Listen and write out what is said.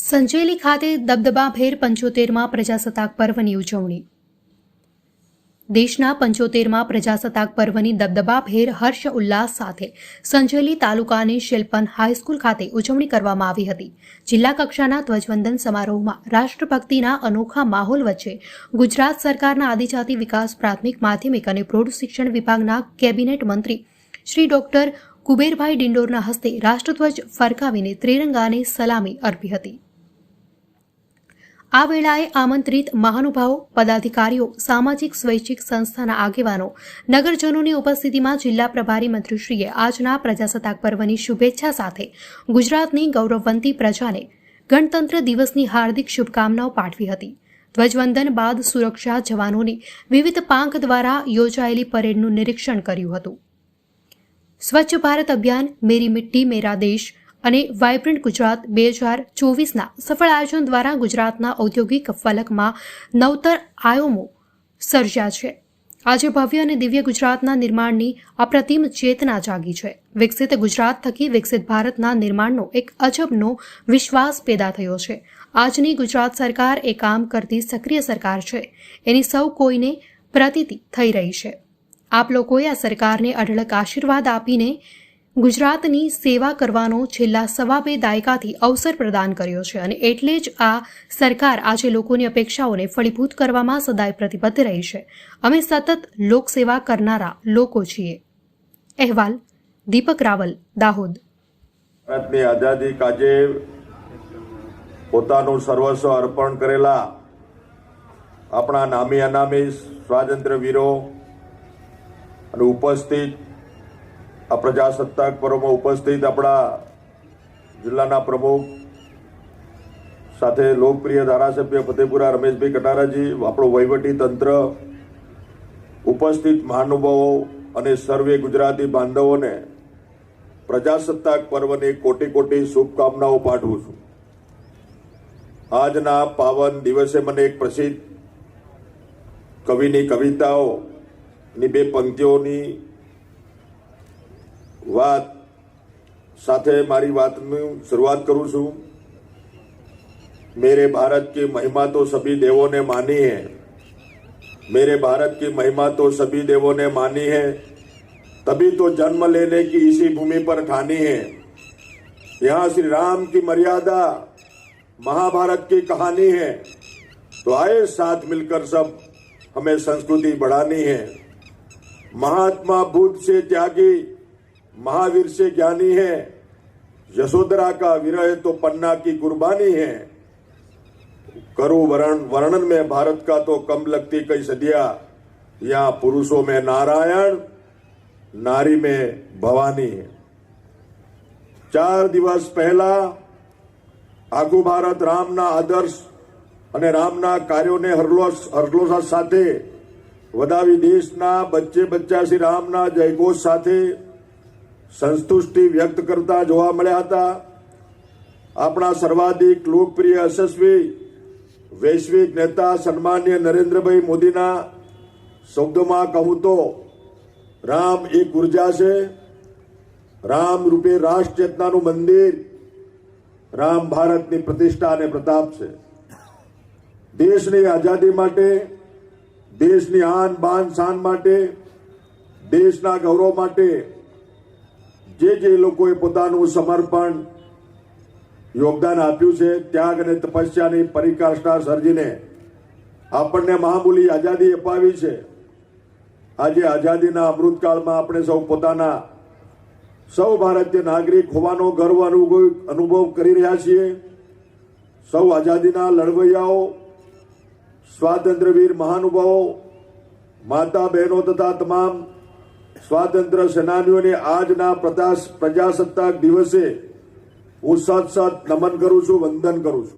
સંજેલી ખાતે દબદબાભેર 75મા પ્રજાસત્તાક પર્વની ઉજવણી. દેશના 75મા પ્રજાસત્તાક પર્વની દબદબાભેર હર્ષ ઉલ્લાસ સાથે સંજેલી તાલુકાની શિલ્પન હાઈસ્કૂલ ખાતે ઉજવણી કરવામાં આવી હતી. જિલ્લા કક્ષાના ધ્વજવંદન સમારોહમાં રાષ્ટ્રભક્તિના અનોખા માહોલ વચ્ચે ગુજરાત સરકારના આદિજાતિ વિકાસ પ્રાથમિક માધ્યમિક અને પ્રૌઢ શિક્ષણ વિભાગના કેબિનેટ મંત્રી શ્રી ડોક્ટર કુબેરભાઈ ડિંડોરના હસ્તે રાષ્ટ્રધ્વજ ફરકાવીને ત્રિરંગાને સલામી અર્પી હતી. આ વેળાએ આમંત્રિત મહાનુભાવો, પદાધિકારીઓ, સામાજિક સ્વૈચ્છિક સંસ્થાના આગેવાનો, નગરજનોની ઉપસ્થિતિમાં જિલ્લા પ્રભારી મંત્રીશ્રીએ આજના પ્રજાસત્તાક પર્વની શુભેચ્છા સાથે ગુજરાતની ગૌરવવંતી પ્રજાને ગણતંત્ર દિવસની હાર્દિક શુભકામનાઓ પાઠવી હતી. ધ્વજવંદન બાદ સુરક્ષા જવાનોની વિવિધ પાંખ દ્વારા યોજાયેલી પરેડનું નિરીક્ષણ કર્યું હતું. સ્વચ્છ ભારત અભિયાન, મેરી મિટ્ટી મેરા દેશ અને વાઇબ્રન્ટ ગુજરાત 2024ના સફળ આયોજન દ્વારા ગુજરાતના ઔદ્યોગિક ફલકમાં નવતર આયામો સર્જ્યા છે. આજે ભવ્ય અને દિવ્ય ગુજરાતના નિર્માણની અપ્રતિમ ચેતના જાગી છે. વિકસિત ગુજરાત થકી વિકસિત ભારતના નિર્માણનો એક અજબનો વિશ્વાસ પેદા થયો છે. આજની ગુજરાત સરકાર એ કામ કરતી સક્રિય સરકાર છે, એની સૌ કોઈને પ્રતીતિ થઈ રહી છે. આપ લોકોએ આ સરકારને અઢળક આશીર્વાદ આપીને ગુજરાતની સેવા કરવાનો છેલ્લા 2.5 દાયકાથી અવસર પ્રદાન કર્યો છે અને એટલે જ આ સરકાર આજે લોકોની અપેક્ષાઓને ફળીભૂત કરવામાં સદાય પ્રતિબદ્ધ રહી છે. અમે સતત લોકસેવા કરનારા લોકો છીએ. અહેવાલ દીપક રાવલ, દાહોદ. ભારતની આઝાદી કાજે પોતાનું સર્વસ્વ અર્પણ કરેલા આપણા નામી અનામી સ્વાતંત્ર્ય વીરો અને ઉપસ્થિત આ પ્રજાસત્તાક પર્વમાં ઉપસ્થિત આપણા જિલ્લાના પ્રમુખ સાથે લોકપ્રિય ધારાસભ્ય ફતેપુરા રમેશભાઈ કટારાજી, આપણું વહીવટી તંત્ર, ઉપસ્થિત મહાનુભાવો અને સર્વે ગુજરાતી બાંધવોને પ્રજાસત્તાક પર્વની કોટી કોટી શુભકામનાઓ પાઠવું છું. આજના પાવન દિવસે મને એક પ્રસિદ્ધ કવિની કવિતાઓની 2 પંક્તિઓની વાત સાથે મારી વાતની શરૂઆત કરું છું. मेरे भारत की महिमा तो सभी देवों ने मानी है, मेरे भारत की महिमा तो सभी देवों ने मानी है, तभी तो जन्म लेने की इसी भूमि पर ठानी है. यहाँ श्री राम की मर्यादा महाभारत की कहानी है, तो आए साथ मिलकर सब हमें संस्कृति बढ़ानी है. महात्मा बुद्ध से त्यागी, महावीर से ज्ञानी है, यशोधरा का विरह तो पन्ना की कुर्बानी है. करूं वर्णन में भारत का तो कम लगती कई सदियां, यहाँ पुरुषों में नारायण, नारी में भवानी है. 4 દિવસ પહેલા આખું ભારત રામના આદર્શ અને રામના કાર્યોને હર્ષોલ્લાસ સાથે વધાવી દેશના બચ્ચા શ્રી રામના જયઘોષ સાથે સંતુષ્ટિ વ્યક્ત કરતા જોવા મળ્યા હતા. આપણા સર્વાધિક લોકપ્રિય યશસ્વી વૈશ્વિક નેતા સન્માનીય નરેન્દ્રભાઈ મોદીના શબ્દોમાં કહું તો રામ એક ઉર્જા છે, રામ રૂપે રાષ્ટ્ર ચેતનાનું મંદિર, રામ ભારતની પ્રતિષ્ઠા અને પ્રતાપ છે. દેશની આઝાદી માટે, દેશની આન બાન શાન માટે, દેશના ગૌરવ માટે જે લોકોએ પોતાનું સમર્પણ યોગદાન આપ્યું છે, ત્યાગ અને તપસ્યાની પરિકાષ્ઠા સર્જીને આપણને મહામૂલી આઝાદી અપાવી છે. આજે આઝાદીના અમૃતકાળમાં આપણે સૌ પોતાના સૌ ભારતીય નાગરિક હોવાનો ગર્વ અનુભવ કરી રહ્યા છીએ. સૌ આઝાદીના લડવૈયાઓ, સ્વાતંત્ર્યવીર મહાનુભાવો, માતા બહેનો તથા તમામ સ્વાતંત્ર્ય સેનાનીઓને આજના પ્રજાસત્તાક દિવસે હું સત નમન કરું છું, વંદન કરું છું.